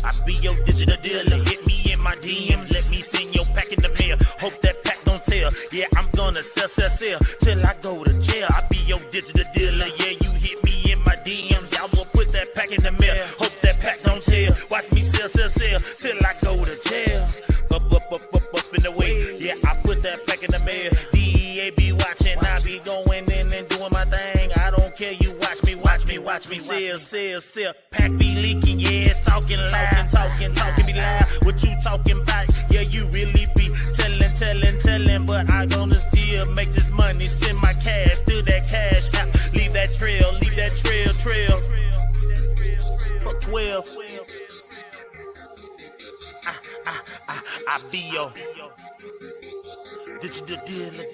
I be your digital dealer. Hit me in my DMs. Let me send your pack in the mail. Hope that pack don't tell. Yeah, I'm gonna sell till I go to jail. I be your digital dealer. Yeah, you hit me in my DMs. Y'all will put that pack in the mail. Hope that pack don't tell. Watch me sell till I go to jail. Up in the way. Yeah, I put that pack in the mail. DEA be watching. I be going in and doing my thing. I don't care. You watch me sell. Pack be leaking. Yeah, it's talking loud. Talking be loud. What you talking about? Yeah, you really be telling. But I gonna still make this money. Send my cash to that cash app. Leave that trail. Fuck 12. I be your digital dealer.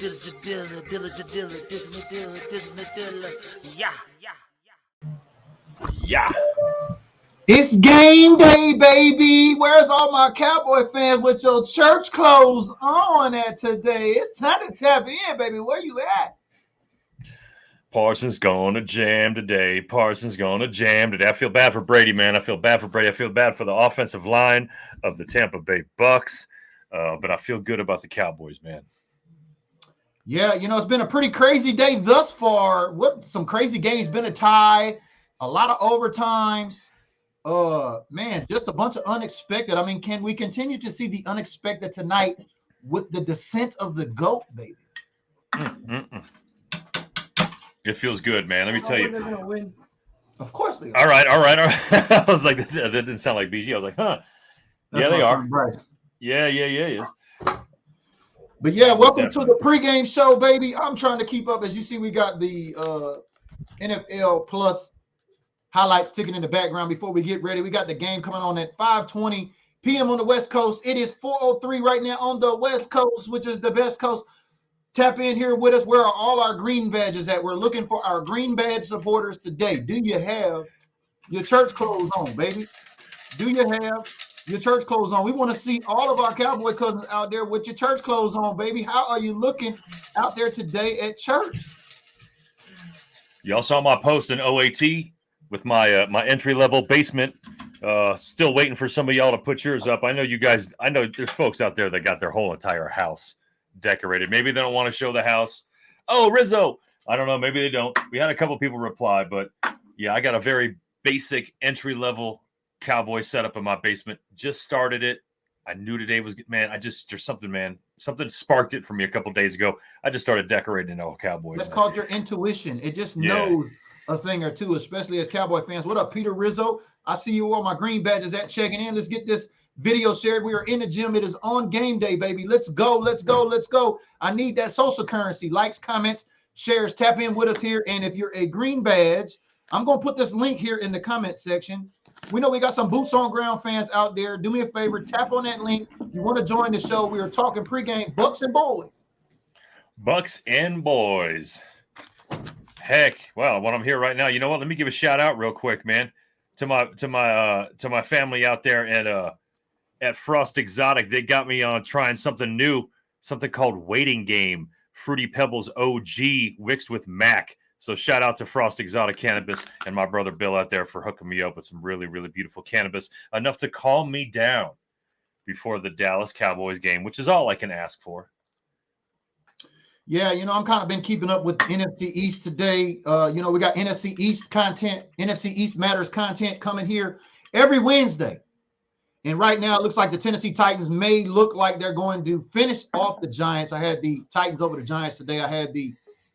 Yeah. It's game day, baby. Where's all my Cowboy fans with your church clothes on at today? It's time to tap in, baby. Where you at? Parsons gonna jam today. I feel bad for Brady, man. I feel bad for the offensive line of the Tampa Bay Bucks. But I feel good about the Cowboys, man. Yeah, it's been a pretty crazy day thus far. Some crazy games, been a tie, a lot of overtimes. Man, just a bunch of unexpected. I mean, can we continue to see the unexpected tonight with the descent of the GOAT, baby? It feels good, man. Let me tell you. They're gonna win. Of course they are. All right. I was like, that didn't sound like BG. I was like, huh. Yeah, they are. Right. Yeah. Yes. But yeah, welcome to the pregame show, baby. I'm trying to keep up. As you see, we got the NFL Plus highlights ticking in the background before we get ready. We got the game coming on at 5:20 p.m. on the West Coast. It is 4:03 right now on the West Coast, which is the best coast. Tap in here with us. Where are all our green badges at? We're looking for our green badge supporters today. Do you have your church clothes on, baby? Do you have your church clothes on? We want to see all of our Cowboy cousins out there with your church clothes on, baby. How are you looking out there today at church? Y'all saw my post in OAT with my my entry-level basement. Still waiting for some of y'all to put yours up. I know there's folks out there that got their whole entire house decorated. Maybe they don't want to show the house. Oh, Rizzo. I don't know. Maybe they don't. We had a couple people reply, but yeah, I got a very basic entry-level Cowboy setup in my basement. Just started it. I knew today was, man, there's something, man. Something sparked it for me a couple days ago. I just started decorating all Cowboys. That's called your intuition. It just knows a thing or two, especially as Cowboy fans. What up, Peter Rizzo? I see you all my green badges at checking in. Let's get this video shared. We are in the gym. It is on game day, baby. Let's go. I need that social currency. Likes, comments, shares. Tap in with us here. And if you're a green badge, I'm going to put this link here in the comment section. We know we got some boots on ground fans out there. Do me a favor. Tap on that link. You want to join the show. We are talking pregame Bucks and Boys. Bucks and Boys. Heck, well, when I'm here right now, you know what? Let me give a shout out real quick, man, to my family out there at Frost Exotic. They got me on trying something new, something called Waiting Game, Fruity Pebbles OG mixed with Mac. So shout out to Frost Exotic Cannabis and my brother Bill out there for hooking me up with some really, really beautiful cannabis, enough to calm me down before the Dallas Cowboys game, which is all I can ask for. Yeah, I'm kind of been keeping up with NFC East today. We got NFC East content, NFC East Matters content coming here every Wednesday. And right now, it looks like the Tennessee Titans may look like they're going to finish off the Giants. I had the Titans over the Giants today. I had the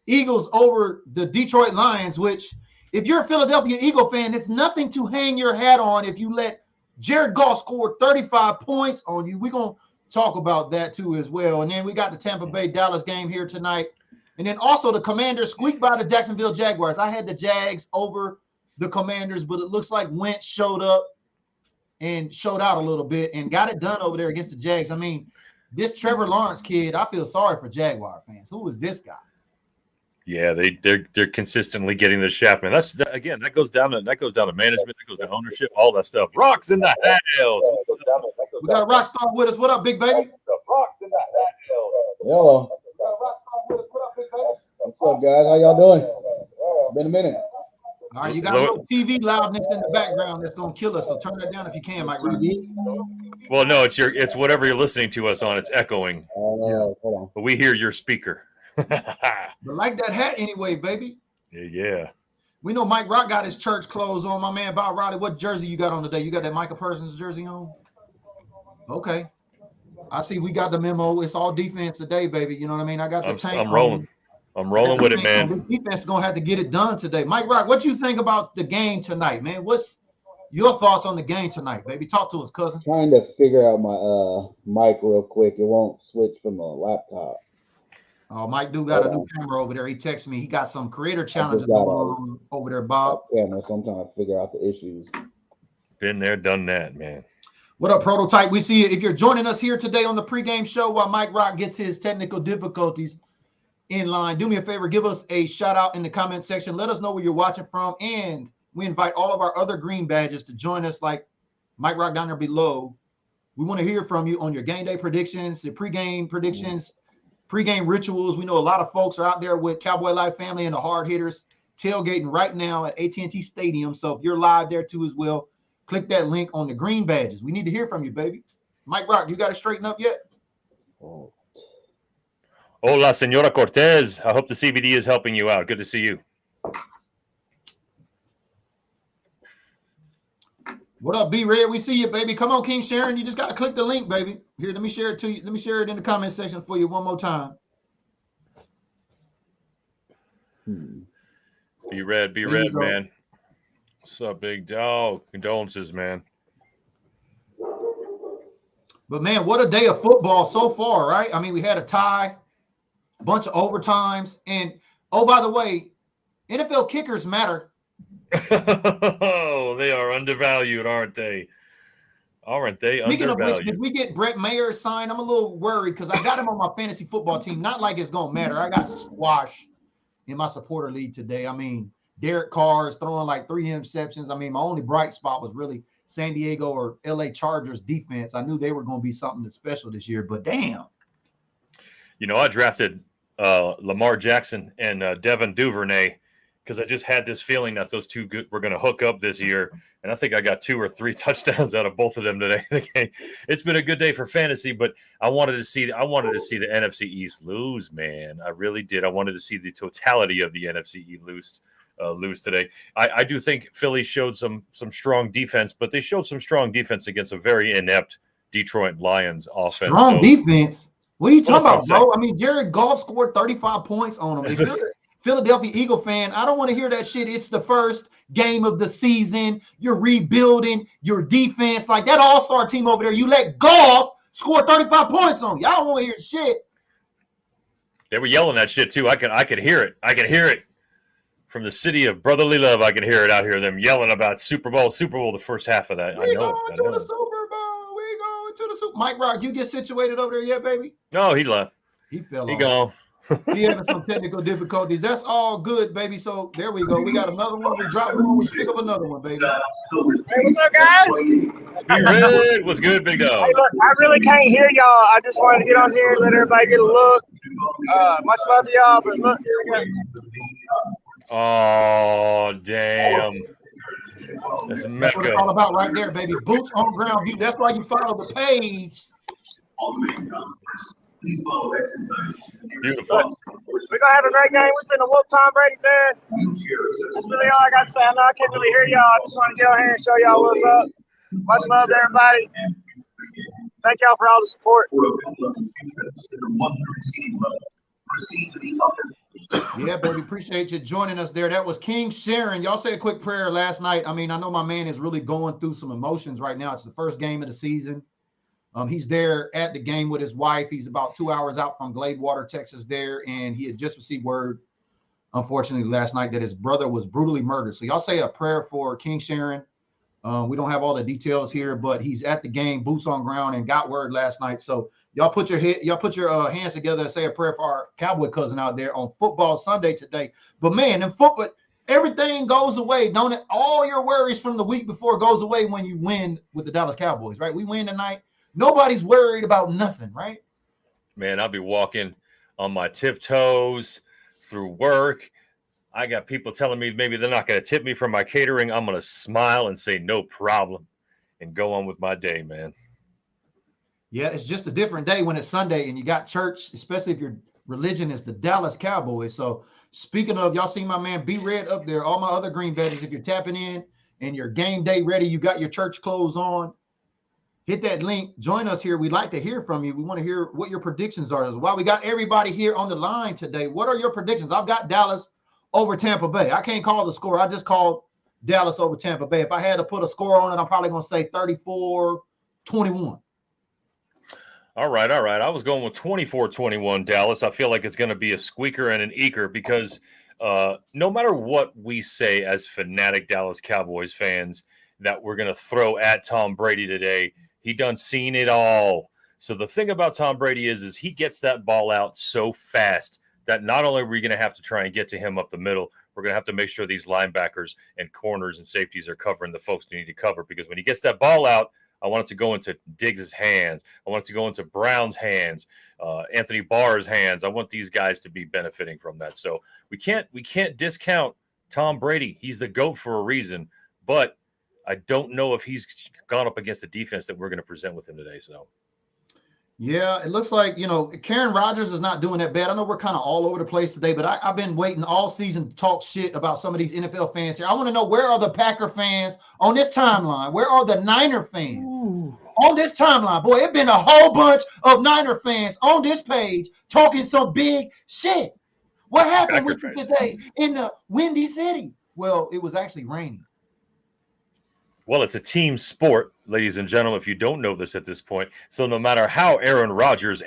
Eagles over the Detroit Lions, which, if you're a Philadelphia Eagle fan, it's nothing to hang your hat on if you let Jared Goff score 35 points on you. We're going to talk about that too as well. And then we got the Tampa Bay Dallas game here tonight. And then also the Commanders squeaked by the Jacksonville Jaguars. I had the Jags over the Commanders, but it looks like Wentz showed up and showed out a little bit and got it done over there against the Jags. I mean, this Trevor Lawrence kid, I feel sorry for Jaguar fans. Who is this guy? Yeah, they're consistently getting the shaft, man. That goes down to management, that goes to ownership, all that stuff. Rocks in the house. We got a rock star with us. What up, big baby? Rocks in the house. Hello. What's up, guys? How y'all doing? Been a minute. All right, you got a little TV loudness in the background that's gonna kill us. So turn that down if you can, Mike. Well, no, it's whatever you're listening to us on. It's echoing. Hold on. But we hear your speaker. But like that hat anyway, baby. Yeah. We know Mike Rock got his church clothes on. My man Bob Riley, what jersey you got on today? You got that Micah Parsons jersey on? Okay. I see we got the memo. It's all defense today, baby. You know what I mean? I got the tank. I'm rolling. I'm rolling with it, man. The defense is going to have to get it done today. Mike Rock, what you think about the game tonight, man? What's your thoughts on the game tonight, baby? Talk to us, cousin. Trying to figure out my mic real quick. It won't switch from a laptop. Oh, Mike do got a new camera over there. He texted me. He got some creator challenges going on over there, Bob. Camera, so I'm trying to figure out the issues. Been there, done that, man. What up, Prototype? We see you. If you're joining us here today on the pregame show while Mike Rock gets his technical difficulties in line, do me a favor, give us a shout out in the comment section. Let us know where you're watching from, and we invite all of our other green badges to join us, like Mike Rock down there below. We want to hear from you on your game day predictions, the pregame predictions, pregame rituals. We know a lot of folks are out there with Cowboy Life family and the hard hitters tailgating right now at AT&T Stadium. So if you're live there too as well, click that link on the green badges. We need to hear from you, baby. Mike Rock, you got it straightened up yet? Hola, Senora Cortez. I hope the CBD is helping you out. Good to see you. What up, B-Red? We see you, baby. Come on, King Sharon. You just got to click the link, baby. Here, let me share it to you. Let me share it in the comment section for you one more time. Be red, man. What's up, big dog? Condolences, man. But, man, what a day of football so far, right? I mean, we had a tie, a bunch of overtimes. And, oh, by the way, NFL kickers matter. Oh, they are undervalued, aren't they? Aren't they? Speaking of which, did we get Brett Mayer signed? I'm a little worried because I got him on my fantasy football team. Not like it's going to matter. I got squashed in my supporter league today. I mean, Derek Carr is throwing like 3 interceptions. I mean, my only bright spot was really San Diego or LA Chargers defense. I knew they were going to be something that's special this year, but damn. You know, I drafted Lamar Jackson and Devin Duvernay because I just had this feeling that those two were going to hook up this year. And I think I got 2 or 3 touchdowns out of both of them today. It's been a good day for fantasy, but I wanted to see the NFC East lose, man. I really did. I wanted to see the totality of the NFC East lose today. I do think Philly showed some strong defense, but they showed some strong defense against a very inept Detroit Lions offense. Strong defense? What are you talking about, bro? I mean, Jared Goff scored 35 points on them. If you're a Philadelphia Eagle fan, I don't want to hear that shit. It's the first game of the season. You're rebuilding your defense. Like that all-star team over there, you let Goff score 35 points on you. I don't want to hear shit. They were yelling that shit too. I could hear it. I could hear it from the city of brotherly love. I could hear it out here. Them yelling about Super Bowl, the first half of that. We going to the Super Bowl. We going to the Super. Mike Rock, you get situated over there yet, baby? No, he left. He fell off. He gone. He having some technical difficulties. That's all good, baby. So there we go. We got another one. We drop one. We pick up another one, baby. Hey, what's up, guys? Be red. What's good, big dog? Hey, look, I really can't hear y'all. I just wanted to get on here and let everybody get a look. Much love to y'all, but look, here we go. Oh, damn. That's what it's all about right there, baby. Boots on ground view. That's why you follow the page. Beautiful. We're going to have a great game. We're going to whoop Tom Brady's ass. That's really all I got to say. I know I can't really hear y'all. I just want to get on here and show y'all what's up. Much love to everybody. Thank y'all for all the support. Yeah, baby. Appreciate you joining us there. That was King Sharon. Y'all say a quick prayer last night. I mean, I know my man is really going through some emotions right now. It's the first game of the season. He's there at the game with his wife. He's about 2 hours out from Gladewater, Texas there, and he had just received word, unfortunately, last night that his brother was brutally murdered. So y'all say a prayer for King Sharon. We don't have all the details here, but he's at the game, boots on ground, and got word last night. So y'all put your hands together and say a prayer for our Cowboy cousin out there on Football Sunday today. But man, in football, everything goes away, don't it? All your worries from the week before goes away when you win with the Dallas Cowboys, right? We win tonight. Nobody's worried about nothing, right? Man, I'll be walking on my tiptoes through work, I got people telling me maybe they're not going to tip me for my catering. I'm going to smile and say no problem and go on with my day, man. Yeah, it's just a different day when it's Sunday and you got church, especially if your religion is the Dallas Cowboys. So speaking of, y'all see my man B Red up there, all my other green betters, if you're tapping in and your game day ready, you got your church clothes on, hit that link, join us here. We'd like to hear from you. We want to hear what your predictions are. While we got everybody here on the line today, what are your predictions? I've got Dallas over Tampa Bay. I can't call the score. I just called Dallas over Tampa Bay. If I had to put a score on it, I'm probably going to say 34-21. All right. I was going with 24-21 Dallas. I feel like it's going to be a squeaker and an eker because no matter what we say as fanatic Dallas Cowboys fans that we're going to throw at Tom Brady today, he done seen it all. So the thing about Tom Brady is he gets that ball out so fast that not only are we going to have to try and get to him up the middle, we're going to have to make sure these linebackers and corners and safeties are covering the folks they need to cover, because when he gets that ball out, I want it to go into Diggs' hands. I want it to go into Brown's hands, Anthony Barr's hands. I want these guys to be benefiting from that. So we can't discount Tom Brady. He's the GOAT for a reason, but I don't know if he's gone up against the defense that we're going to present with him today. So, yeah, it looks like, Karen Rodgers is not doing that bad. I know we're kind of all over the place today, but I've been waiting all season to talk shit about some of these NFL fans here. I want to know, where are the Packer fans on this timeline? Where are the Niner fans on this timeline? Boy, it's been a whole bunch of Niner fans on this page talking some big shit. What happened with you today in the Windy City? Well, it was actually raining. Well, it's a team sport, ladies and gentlemen, if you don't know this at this point. So no matter how Aaron Rodgers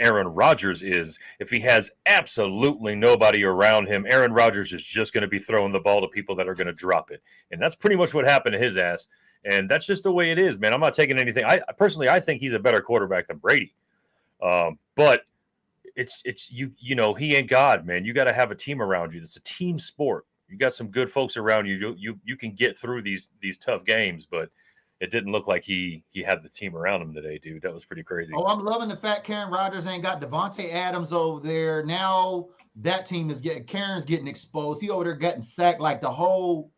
is, if he has absolutely nobody around him, Aaron Rodgers is just going to be throwing the ball to people that are going to drop it. And that's pretty much what happened to his ass. And that's just the way it is, man. I'm not taking anything. I think he's a better quarterback than Brady. But it's he ain't God, man. You got to have a team around you. It's a team sport. You got some good folks around you. You can get through these tough games, but it didn't look like he had the team around him today, dude. That was pretty crazy. Oh, I'm loving the fact Karen Rodgers ain't got Devontae Adams over there. Now that team is Karen's getting exposed. He over there getting sacked like the whole,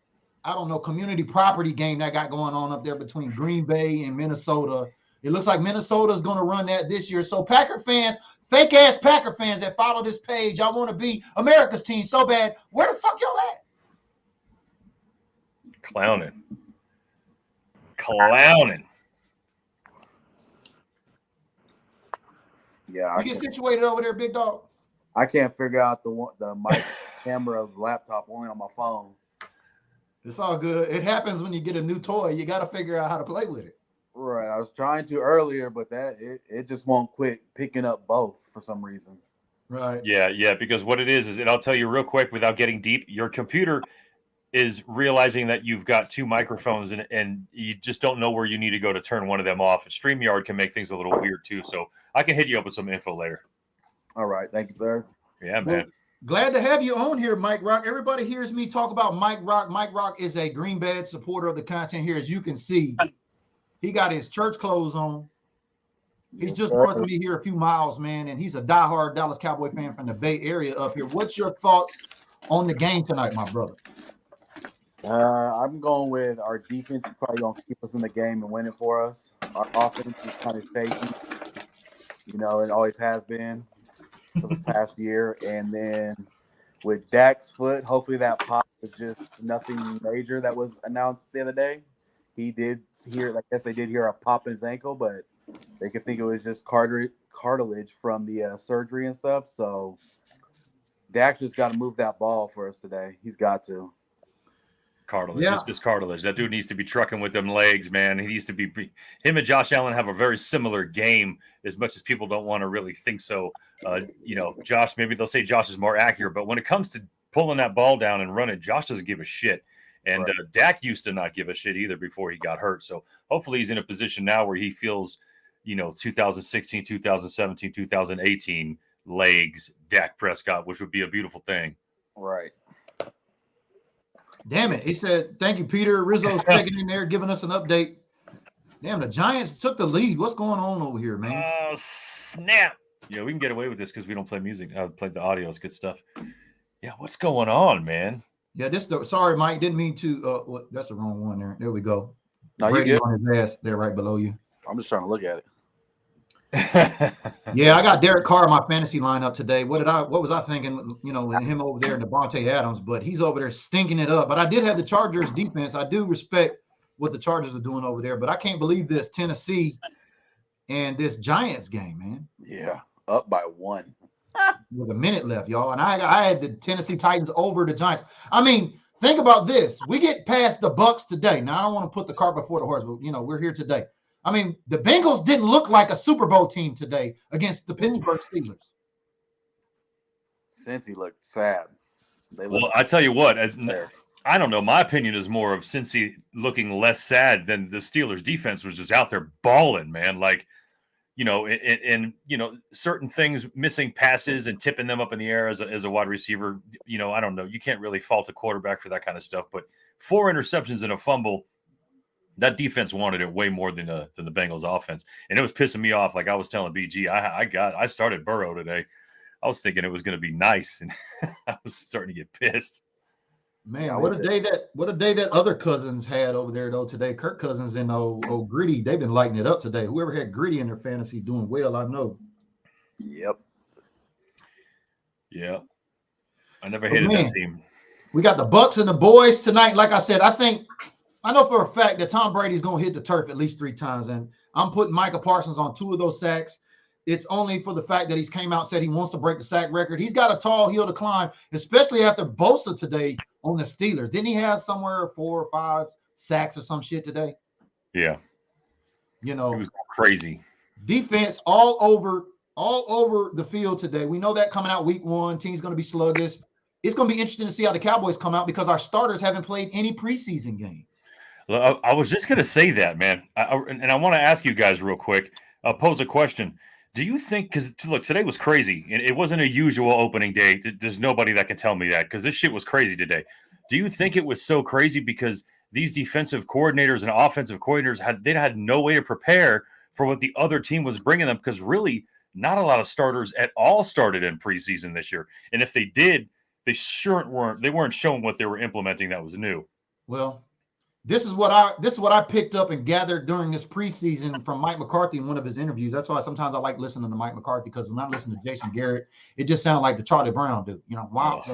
I don't know, community property game that got going on up there between Green Bay and Minnesota. It looks like Minnesota's going to run that this year. So Packer fans, fake ass Packer fans that follow this page, y'all want to be America's team so bad. Where the fuck y'all at? Clowning. Yeah, You get situated over there, big dog. I can't figure out the mic camera of the laptop only on my phone. It's all good. It happens when you get a new toy. You got to figure out how to play with it. Right. I was trying to earlier, but it just won't quit picking up both for some reason. Right. Yeah, because what it is, and I'll tell you real quick without getting deep, your computer is realizing that you've got two microphones and you just don't know where you need to go to turn one of them off. And StreamYard can make things a little weird too. So I can hit you up with some info later. All right. Thank you, sir. Yeah, man. Well, glad to have you on here, Mike Rock. Everybody hears me talk about Mike Rock. Mike Rock is a Green Bay supporter of the content here. As you can see, he got his church clothes on. He's just north of me here a few miles, man, and he's a diehard Dallas Cowboy fan from the Bay Area up here. What's your thoughts on the game tonight, my brother? I'm going with our defense is probably going to keep us in the game and win it for us. Our offense is kind of shaky. It always has been for the past year. And then with Dak's foot, hopefully that pop was just nothing major that was announced the other day. He did hear, I guess they did hear a pop in his ankle, but they could think it was just cartilage from the surgery and stuff. So Dak just got to move that ball for us today. He's got to. Cartilage. Yeah. It's just cartilage. That dude needs to be trucking with them legs, man. He needs to be. Him and Josh Allen have a very similar game, as much as people don't want to really think so. Josh, maybe they'll say Josh is more accurate, but when it comes to pulling that ball down and running, Josh doesn't give a shit. And right. Dak used to not give a shit either before he got hurt. So hopefully he's in a position now where he feels, 2016, 2017, 2018 legs, Dak Prescott, which would be a beautiful thing. Right. Damn it. He said, thank you, Peter. Rizzo's checking in there, giving us an update. Damn, the Giants took the lead. What's going on over here, man? Oh, snap. Yeah, we can get away with this because we don't play music. Play the audio. It's good stuff. Yeah, what's going on, man? Yeah, sorry, Mike. Didn't mean to. That's the wrong one there. There we go. No, Brady you good. on his ass there, right below you. I'm just trying to look at it. Yeah, I got Derek Carr in my fantasy lineup today. What was I thinking? You know, him over there and Devontae Adams, but he's over there stinking it up. But I did have the Chargers defense. I do respect what the Chargers are doing over there, but I can't believe this Tennessee and this Giants game, man. Yeah, up by 1 with a minute left, y'all. And I had the Tennessee Titans over the Giants. I mean, think about this. We get past the Bucks today. Now, I don't want to put the cart before the horse, but, you know, we're here today. I mean, the Bengals didn't look like a Super Bowl team today against the Pittsburgh Steelers. Cincy looked sad. Well, I tell you what, I don't know. My opinion is more of Cincy looking less sad than the Steelers defense was just out there balling, man. Like, you know, and you know, certain things, missing passes and tipping them up in the air as a wide receiver. You know, I don't know. You can't really fault a quarterback for that kind of stuff. But 4 interceptions and a fumble, that defense wanted it way more than the Bengals offense, and it was pissing me off. Like I was telling BG, I started Burrow today. I was thinking it was going to be nice, and I was starting to get pissed. Man, what a day that other Cousins had over there though today. Kirk Cousins and old Gritty, they've been lighting it up today. Whoever had Gritty in their fantasy doing well, I know. Yep. Yeah. I never hated that team. We got the Bucks and the boys tonight. Like I said, I know for a fact that Tom Brady's going to hit the turf at least 3 times, and I'm putting Micah Parsons on 2 of those sacks. It's only for the fact that he's came out and said he wants to break the sack record. He's got a tall hill to climb, especially after Bosa today on the Steelers. Didn't he have somewhere 4 or 5 sacks or some shit today? Yeah. You know, it was crazy. Defense all over the field today. We know that coming out week 1, team's going to be sluggish. It's going to be interesting to see how the Cowboys come out because our starters haven't played any preseason games. I was just going to say that, man. And I want to ask you guys real quick, pose a question. Do you think, because look, today was crazy. It wasn't a usual opening day. There's nobody that can tell me that because this shit was crazy today. Do you think it was so crazy because these defensive coordinators and offensive coordinators had no way to prepare for what the other team was bringing them? Because really, not a lot of starters at all started in preseason this year. And if they did, they weren't showing what they were implementing that was new. Well, this is what I picked up and gathered during this preseason from Mike McCarthy in one of his interviews. That's why sometimes I like listening to Mike McCarthy because when I listen to Jason Garrett, it just sounds like the Charlie Brown dude. You know, wah.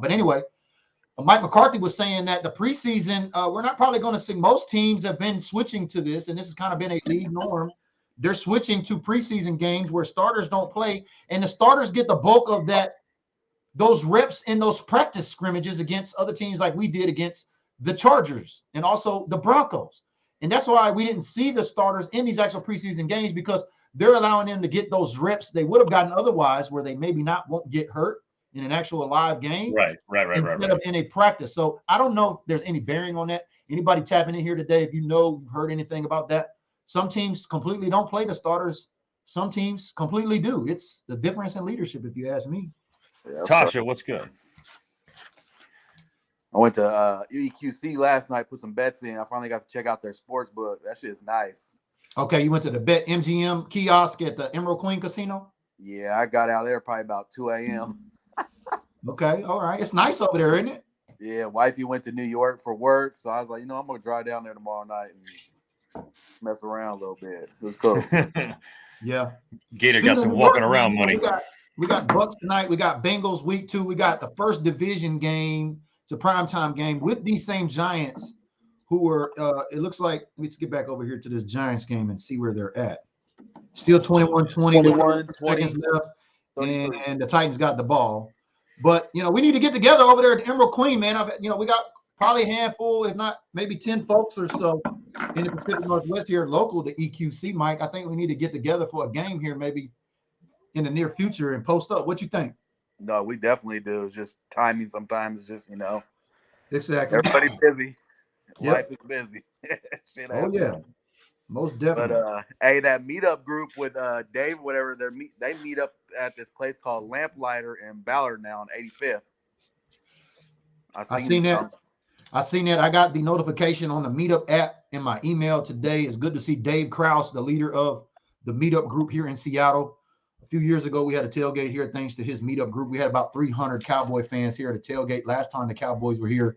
But anyway, Mike McCarthy was saying that the preseason, we're not probably going to see. Most teams have been switching to this, and this has kind of been a league norm. They're switching to preseason games where starters don't play, and the starters get the bulk of those reps in those practice scrimmages against other teams like we did against the Chargers and also the Broncos. And that's why we didn't see the starters in these actual preseason games because they're allowing them to get those reps they would have gotten otherwise where they maybe won't get hurt in an actual live game. Right. Instead of in a practice. So I don't know if there's any bearing on that. Anybody tapping in here today, if you've heard anything about that. Some teams completely don't play the starters. Some teams completely do. It's the difference in leadership, if you ask me. Yeah, Tasha, what's good? I went to EQC last night, put some bets in. I finally got to check out their sports book. That shit is nice. Okay, you went to the Bet MGM kiosk at the Emerald Queen Casino? Yeah, I got out there probably about 2 a.m. Okay, all right. It's nice over there, isn't it? Yeah, wifey went to New York for work, so I was like, I'm going to drive down there tomorrow night and mess around a little bit. It was cool. Yeah. Gator got some walking around money. We got Bucks tonight. We got Bengals week 2. We got the first division game. It's a primetime game with these same Giants who were, it looks like, let's get back over here to this Giants game and see where they're at. Still 21-20 seconds left, and the Titans got the ball. But, we need to get together over there at the Emerald Queen, man. We got probably a handful, if not maybe 10 folks or so in the Pacific Northwest here local to EQC, Mike. I think we need to get together for a game here maybe in the near future and post up. What you think? No, we definitely do. It's just timing sometimes. Just, Exactly. Everybody's busy. Yep. Life is busy. Shit happens. Yeah. Most definitely. But hey, that meetup group with Dave, whatever, they meet up at this place called Lamplighter in Ballard now on 85th. I seen that. I got the notification on the meetup app in my email today. It's good to see Dave Krause, the leader of the meetup group here in Seattle. few years ago, we had a tailgate here thanks to his meetup group. We had about 300 Cowboy fans here at the tailgate. Last time the Cowboys were here,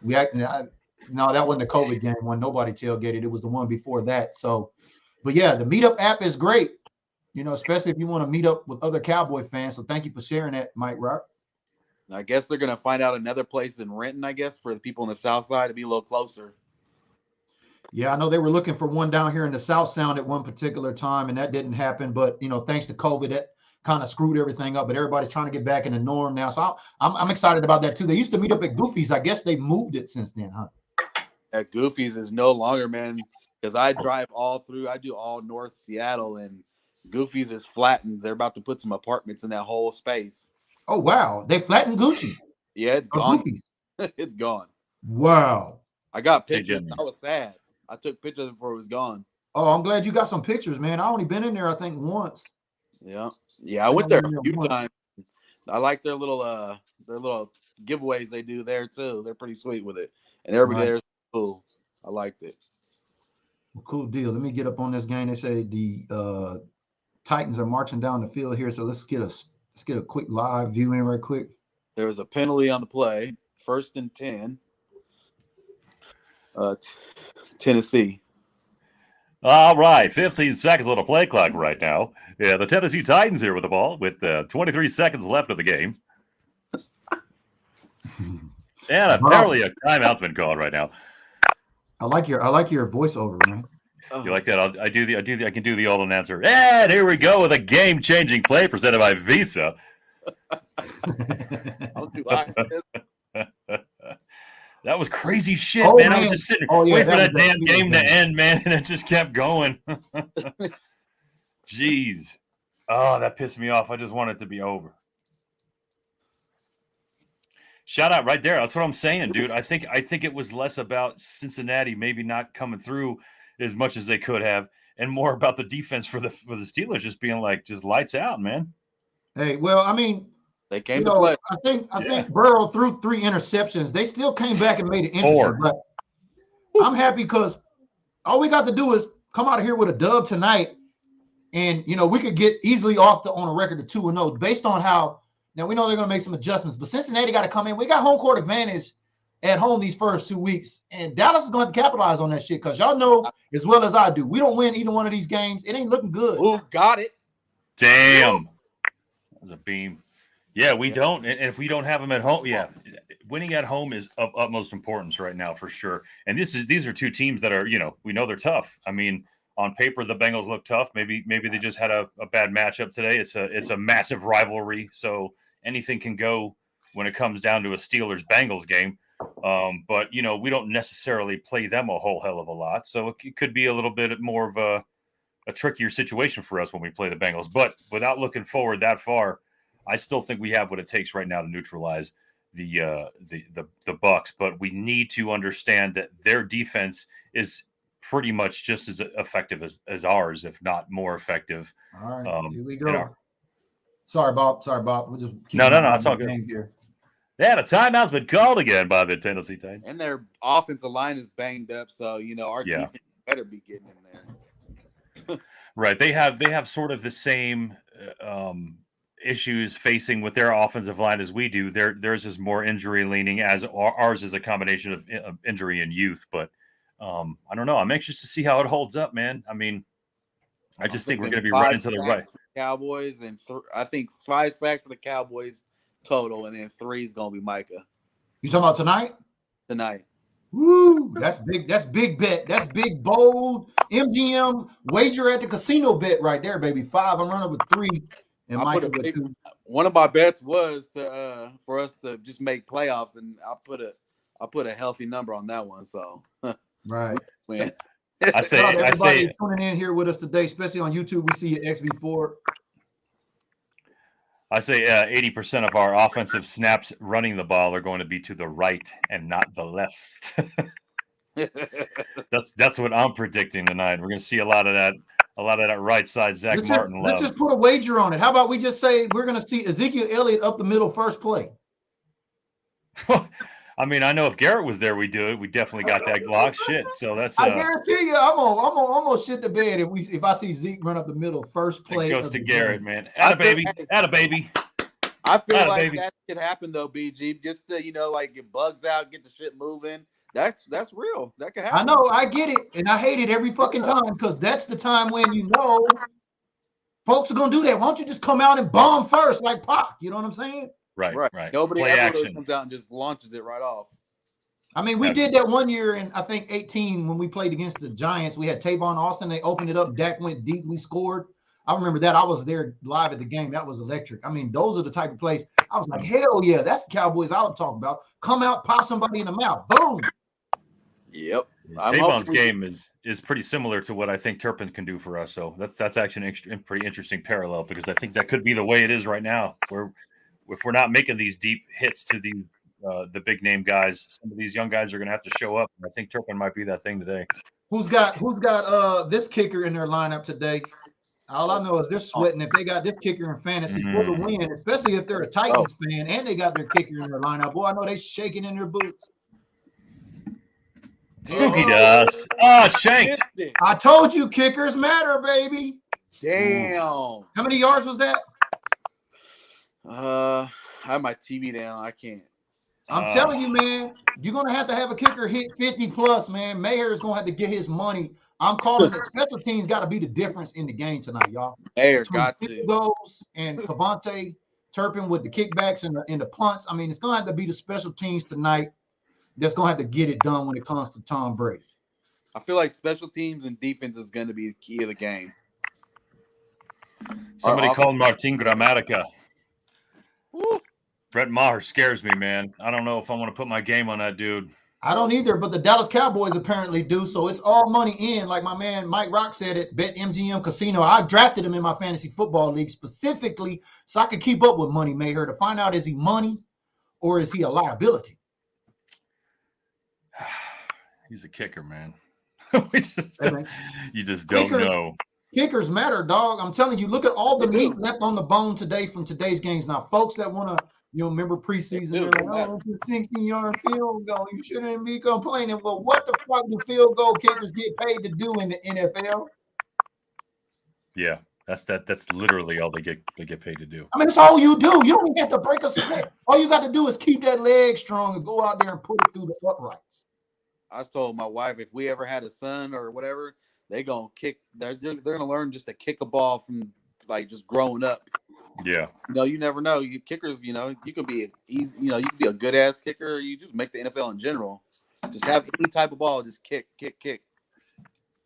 no, that wasn't the COVID game when nobody tailgated. It was the one before that. So, but yeah, the meetup app is great, especially if you want to meet up with other Cowboy fans. So thank you for sharing that, Mike Rock. I guess they're going to find out another place in Renton, I guess, for the people on the south side to be a little closer. Yeah, I know they were looking for one down here in the South Sound at one particular time, and that didn't happen. But, thanks to COVID, that kind of screwed everything up. But everybody's trying to get back in the norm now. So I'm excited about that, too. They used to meet up at Goofy's. I guess they moved it since then, huh? At Goofy's is no longer, man, because I drive all through. I do all North Seattle, and Goofy's is flattened. They're about to put some apartments in that whole space. Oh, wow. They flattened Gucci. Yeah, it's gone. It's gone. Wow. I got pictures. I was sad. I took pictures before it was gone. Oh, I'm glad you got some pictures, man. I only been in there, I think, once. Yeah. I went there a few times. I like their little giveaways they do there too. They're pretty sweet with it. And everybody there is cool. I liked it. Well, cool deal. Let me get up on this game. They say the Titans are marching down the field here. So let's get a quick live view in right quick. There was a penalty on the play. 1st and 10. Tennessee. All right, 15 seconds on the play clock right now. Yeah, the Tennessee Titans here with the ball with 23 seconds left of the game. And apparently a timeout's been called right now. I like your voiceover, man. You like that? I can do the old announcer. And here we go with a game-changing play presented by Visa. That was crazy shit, man. I was just sitting waiting for that damn game to end, man, and it just kept going. Jeez. Oh, that pissed me off. I just want it to be over. Shout out right there. That's what I'm saying, dude. I think it was less about Cincinnati maybe not coming through as much as they could have, and more about the defense for the Steelers just being like just lights out, man. Hey, well, I mean, they came to play. I think Burrow threw 3 interceptions. They still came back and made it interesting. 4. But I'm happy because all we got to do is come out of here with a dub tonight, and we could get easily on a record of 2-0 based on how. Now we know they're going to make some adjustments, but Cincinnati got to come in. We got home court advantage at home these first 2 weeks, and Dallas is going to have to capitalize on that shit because y'all know as well as I do, we don't win either one of these games. It ain't looking good. Oh, got it. Damn. That was a beam. Yeah, we don't. And if we don't have them at home, winning at home is of utmost importance right now for sure. And these are 2 teams that are, we know they're tough. I mean, on paper, the Bengals look tough. Maybe they just had a bad matchup today. It's a massive rivalry, so anything can go when it comes down to a Steelers-Bengals game. But, we don't necessarily play them a whole hell of a lot. So it could be a little bit more of a trickier situation for us when we play the Bengals. But without looking forward that far, I still think we have what it takes right now to neutralize the Bucs. But we need to understand that their defense is pretty much just as effective as ours, if not more effective. All right, here we go. Sorry, Bob. We'll just keep no, it's all good. Here. Yeah, the timeout's been called again by the Tennessee Titans. And their offensive line is banged up, so our defense better be getting in there. Right. They have sort of the same issues facing with their offensive line as we do. Theirs is more injury leaning, as ours is a combination of injury and youth. But I don't know. I'm anxious to see how it holds up, man. I mean, I just think we're going to be running to the right. Cowboys, and I think 5 sacks for the Cowboys total, and then 3 is going to be Micah. You talking about tonight? Tonight. Woo! That's big. That's big bet. That's big, bold MGM wager at the casino bet right there, baby. 5. I'm running with 3, and Micah with 2. One of my bets was for us to just make playoffs, and I put a healthy number on that one. So right. Man. I say tuning in here with us today, especially on YouTube. We see you XB4. I say 80% of our offensive snaps running the ball are going to be to the right and not the left. That's what I'm predicting tonight. We're going to see a lot of that right side Zach Martin. Let's just put a wager on it. How about we just say we're going to see Ezekiel Elliott up the middle first play? I mean, I know if Garrett was there, we do it. We definitely got that Glock shit. So that's I guarantee you, I'm gonna shit the bed if I see Zeke run up the middle first play. It goes to Garrett, game. man. Atta baby. Atta baby. I feel Atta like baby. that could happen though, BG. Just to, like get bugs out, get the shit moving. That's real. That could happen. I know, I get it, and I hate it every fucking time because that's the time when folks are gonna do that. Why don't you just come out and bomb first, like Pac? You know what I'm saying? Right. Nobody Play ever action. really comes out and just launches it right off. I mean, we did that one year in I think 18 when we played against the Giants. We had Tavon Austin. They opened it up. Dak went deep. We scored. I remember that. I was there live at the game. That was electric. I mean, those are the type of plays. I was like, hell yeah, that's the Cowboys I was talking about. Come out, pop somebody in the mouth. Boom. Yep. Tavon's game is pretty similar to what I think Turpin can do for us. So that's actually a pretty interesting parallel because I think that could be the way it is right now. Where if we're not making these deep hits to the big name guys, some of these young guys are going to have to show up. I think Turpin might be that thing today. Who's got this kicker in their lineup today? All I know is they're sweating if they got this kicker in fantasy for the win, especially if they're a Titans fan and they got their kicker in their lineup. Boy, I know they shaking in their boots. Spooky dust. Oh, shanked. I told you kickers matter, baby. Damn. How many yards was that? I have my TV down. I can't. I'm telling you, man, you're going to have a kicker hit 50 plus, man. Mayer is going to have to get his money. I'm calling it. Special teams got to be the difference in the game tonight, y'all. Mayer got to. Goals and Cavante Turpin with the kickbacks and the punts. I mean, it's going to have to be the special teams tonight that's going to have to get it done when it comes to Tom Brady. I feel like special teams and defense is going to be the key of the game. Somebody called Martin Gramatica. Woo. Brett Maher scares me, man. I don't know if I want to put my game on that dude. I don't either, but the Dallas Cowboys apparently do. So it's all money in. Like my man Mike Rock said at BetMGM Casino. I drafted him in my fantasy football league specifically so I could keep up with Money Maker to find out, is he money or is he a liability? He's a kicker, man. You just don't know. Kickers matter, dog. I'm telling you, look at all the meat left on the bone today from today's games. Now, folks that want to, remember preseason, they're like, oh, it's a 16-yard field goal. You shouldn't be complaining. Well, what the fuck do field goal kickers get paid to do in the NFL? Yeah, that's literally all they get paid to do. I mean, it's all you do. You don't even have to break a sweat. All you got to do is keep that leg strong and go out there and put it through the uprights. I told my wife if we ever had a son or whatever, they're gonna kick. They're gonna learn just to kick a ball from like just growing up. Yeah. You never know. You kickers, you can be you can be a good ass kicker. Or you just make the NFL in general. Just have any type of ball, just kick.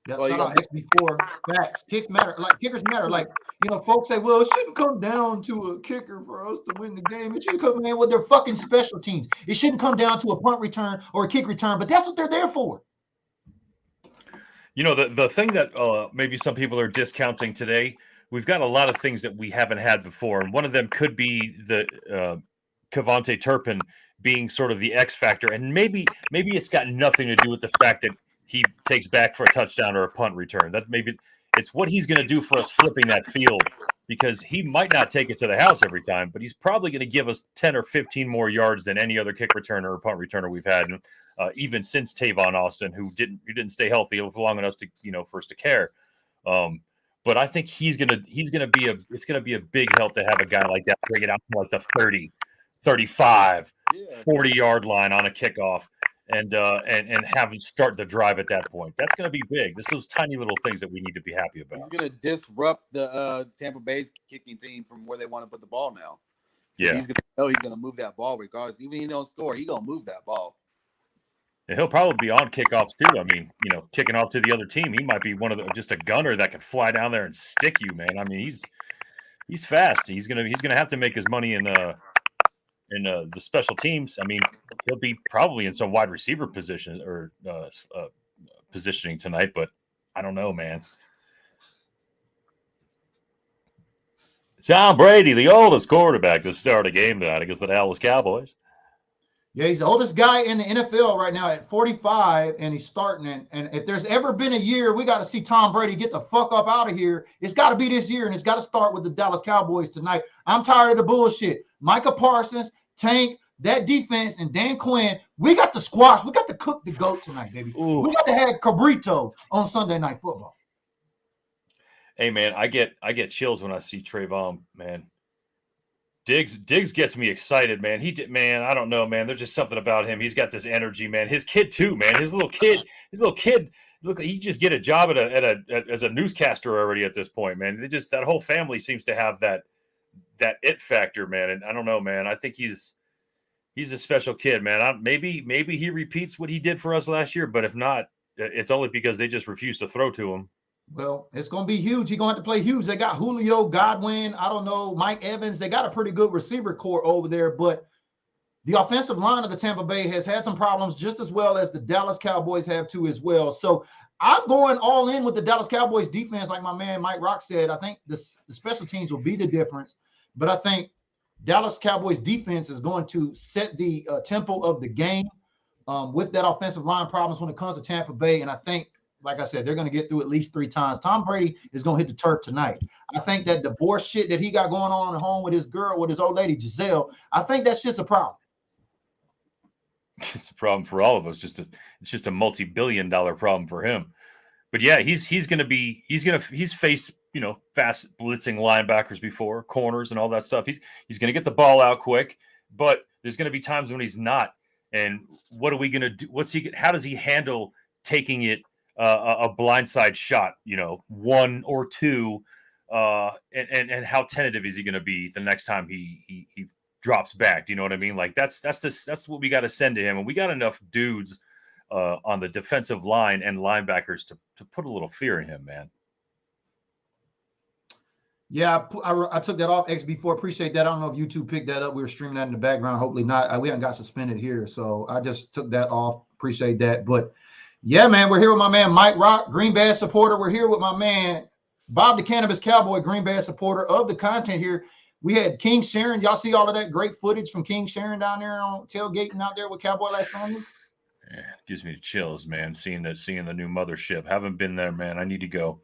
That's XB4 facts. Kickers matter. Like, folks say, well, it shouldn't come down to a kicker for us to win the game. It should come in with their fucking special teams. It shouldn't come down to a punt return or a kick return, but that's what they're there for. The thing that maybe some people are discounting today, we've got a lot of things that we haven't had before. And one of them could be the Cavante Turpin being sort of the X factor. And maybe it's got nothing to do with the fact that he takes back for a touchdown or a punt return. That maybe it's what he's going to do for us flipping that field, because he might not take it to the house every time, but he's probably going to give us 10 or 15 more yards than any other kick returner or punt returner we've had, even since Tavon Austin, who didn't stay healthy long enough to for us to care. But I think it's going to be a big help to have a guy like that bring it out to like the 30, 35, 40-yard line on a kickoff. And have him start the drive at that point. That's going to be big. This is those tiny little things that we need to be happy about. He's going to disrupt the Tampa Bay's kicking team from where they want to put the ball now. Yeah, he's going to move that ball regardless. Even if he don't score, he's going to move that ball. And he'll probably be on kickoffs too. I mean, kicking off to the other team, he might be one of just a gunner that could fly down there and stick you, man. I mean, he's fast. He's gonna have to make his money in the special teams. I mean, he'll be probably in some wide receiver position or positioning tonight, but I don't know, man. Tom Brady, the oldest quarterback to start a game tonight against the Dallas Cowboys. Yeah, he's the oldest guy in the NFL right now at 45, and he's starting. And if there's ever been a year we got to see Tom Brady get the fuck up out of here, it's got to be this year, and it's got to start with the Dallas Cowboys tonight. I'm tired of the bullshit. Micah Parsons, Tank, that defense and Dan Quinn, we got to squash. We got to cook the GOAT tonight, baby. Ooh. We got to have Cabrito on Sunday Night Football. Hey, man, I get chills when I see Trayvon, man. Diggs gets me excited, man. Man, I don't know, man. There's just something about him. He's got this energy, man. His kid too, man. His little kid. Look, he just get a job as a newscaster already at this point, man. That whole family seems to have that it factor, man. And I don't know, man. I think he's a special kid, man. Maybe he repeats what he did for us last year, but if not, it's only because they just refuse to throw to him. Well, it's going to be huge. He's going to have to play huge. They got Julio, Godwin, I don't know, Mike Evans. They got a pretty good receiver core over there, but the offensive line of the Tampa Bay has had some problems just as well as the Dallas Cowboys have too as well. So I'm going all in with the Dallas Cowboys defense, like my man Mike Rock said. I think the special teams will be the difference, but I think Dallas Cowboys defense is going to set the tempo of the game with that offensive line problems when it comes to Tampa Bay. And I think, like I said, they're going to get through at least 3 times. Tom Brady is going to hit the turf tonight. I think that divorce shit that he got going on at home with his girl, with his old lady, Giselle, I think that's just a problem. It's a problem for all of us. It's just a multi-billion-dollar problem for him. But yeah, he's faced, fast blitzing linebackers before, corners and all that stuff. He's going to get the ball out quick, but there's going to be times when he's not. And what are we going to do? How does he handle taking it a blindside shot, 1 or 2, and how tentative is he going to be the next time he drops back? Do you know what I mean? Like that's what we got to send to him, and we got enough dudes on the defensive line and linebackers to put a little fear in him, man. Yeah, I took that off XB4. Appreciate that. I don't know if YouTube picked that up. We were streaming that in the background. Hopefully not. We haven't got suspended here, so I just took that off. Appreciate that. But yeah, man, we're here with my man Mike Rock, Green Bay supporter. We're here with my man Bob the Cannabis Cowboy, Green Bay supporter of the content here. We had King Sharon. Y'all see all of that great footage from King Sharon down there on tailgating out there with Cowboy last Sunday? Yeah, it gives me the chills, man, seeing the new mothership. Haven't been there, man. I need to go.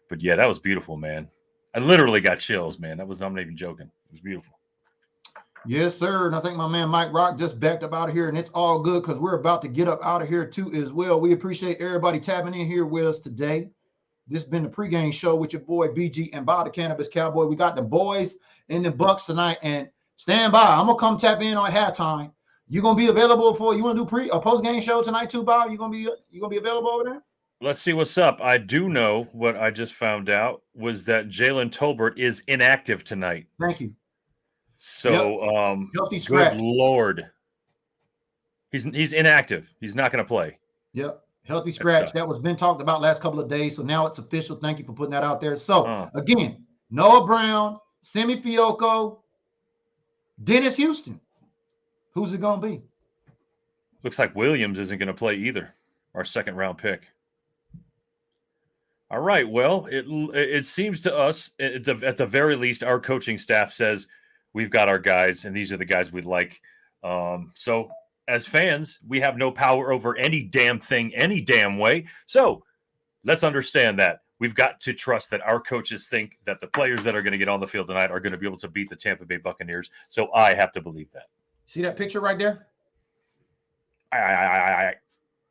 But yeah, that was beautiful, man. I literally got chills, man. I'm not even joking. It was beautiful. Yes, sir. And I think my man Mike Rock just backed up out of here, and it's all good because we're about to get up out of here too as well. We appreciate everybody tapping in here with us today. This has been the pregame show with your boy BG and Bob the Cannabis Cowboy. We got the boys and the Bucks tonight, and stand by. I'm gonna come tap in on halftime. You gonna be available you want to do a post game show tonight too, Bob? You gonna be available over there? Let's see what's up. I do know what I just found out was that Jalen Tolbert is inactive tonight. Thank you. So, healthy scratch. Good Lord, he's inactive. He's not going to play. Yep, healthy scratch. That was been talked about last couple of days, so now it's official. Thank you for putting that out there. So again, Noah Brown, Semi Fioco, Dennis Houston. Who's it going to be? Looks like Williams isn't going to play either. Our second round pick. All right. Well, it seems to us at the very least, our coaching staff says we've got our guys, and these are the guys we'd like. So as fans, we have no power over any damn thing, any damn way. So let's understand that. We've got to trust that our coaches think that the players that are going to get on the field tonight are going to be able to beat the Tampa Bay Buccaneers. So I have to believe that. See that picture right there?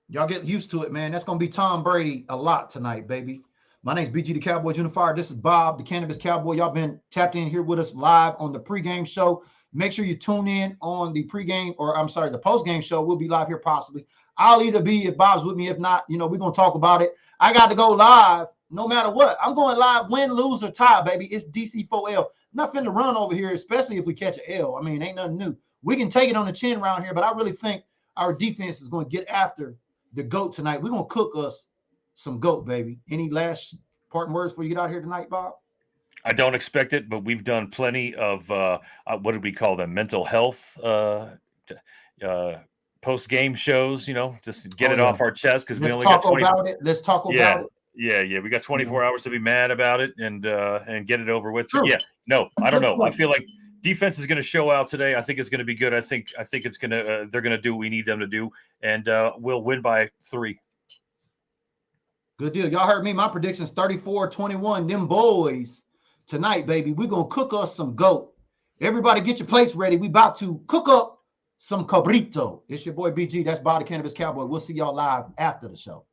Y'all get used to it, man. That's going to be Tom Brady a lot tonight, baby. My name's BG the Cowboys Unifier. This is Bob, the Cannabis Cowboy. Y'all been tapped in here with us live on the pregame show. Make sure you tune in on the the postgame show. We'll be live here possibly. I'll either be if Bob's with me. If not, we're going to talk about it. I got to go live no matter what. I'm going live, win, lose, or tie, baby. It's DC4L. I'm not finna run over here, especially if we catch an L. I mean, ain't nothing new. We can take it on the chin around here, but I really think our defense is going to get after the GOAT tonight. We're going to cook us some GOAT, baby. Any last parting words before you get out here tonight, Bob? I don't expect it, but we've done plenty of what did we call them? Mental health post-game shows, just get it off our chest because we only got 20 about it. Let's talk about it. Yeah. We got 24 hours to be mad about it and get it over with. Yeah, no, I don't know. I feel like defense is going to show out today. I think it's going to be good. I think it's going to they're going to do what we need them to do, and we'll win by 3. Good deal. Y'all heard me. My prediction's 34-21. Them boys tonight, baby. We're going to cook us some GOAT. Everybody get your plates ready. We about to cook up some cabrito. It's your boy BG. That's Body Cannabis Cowboy. We'll see y'all live after the show.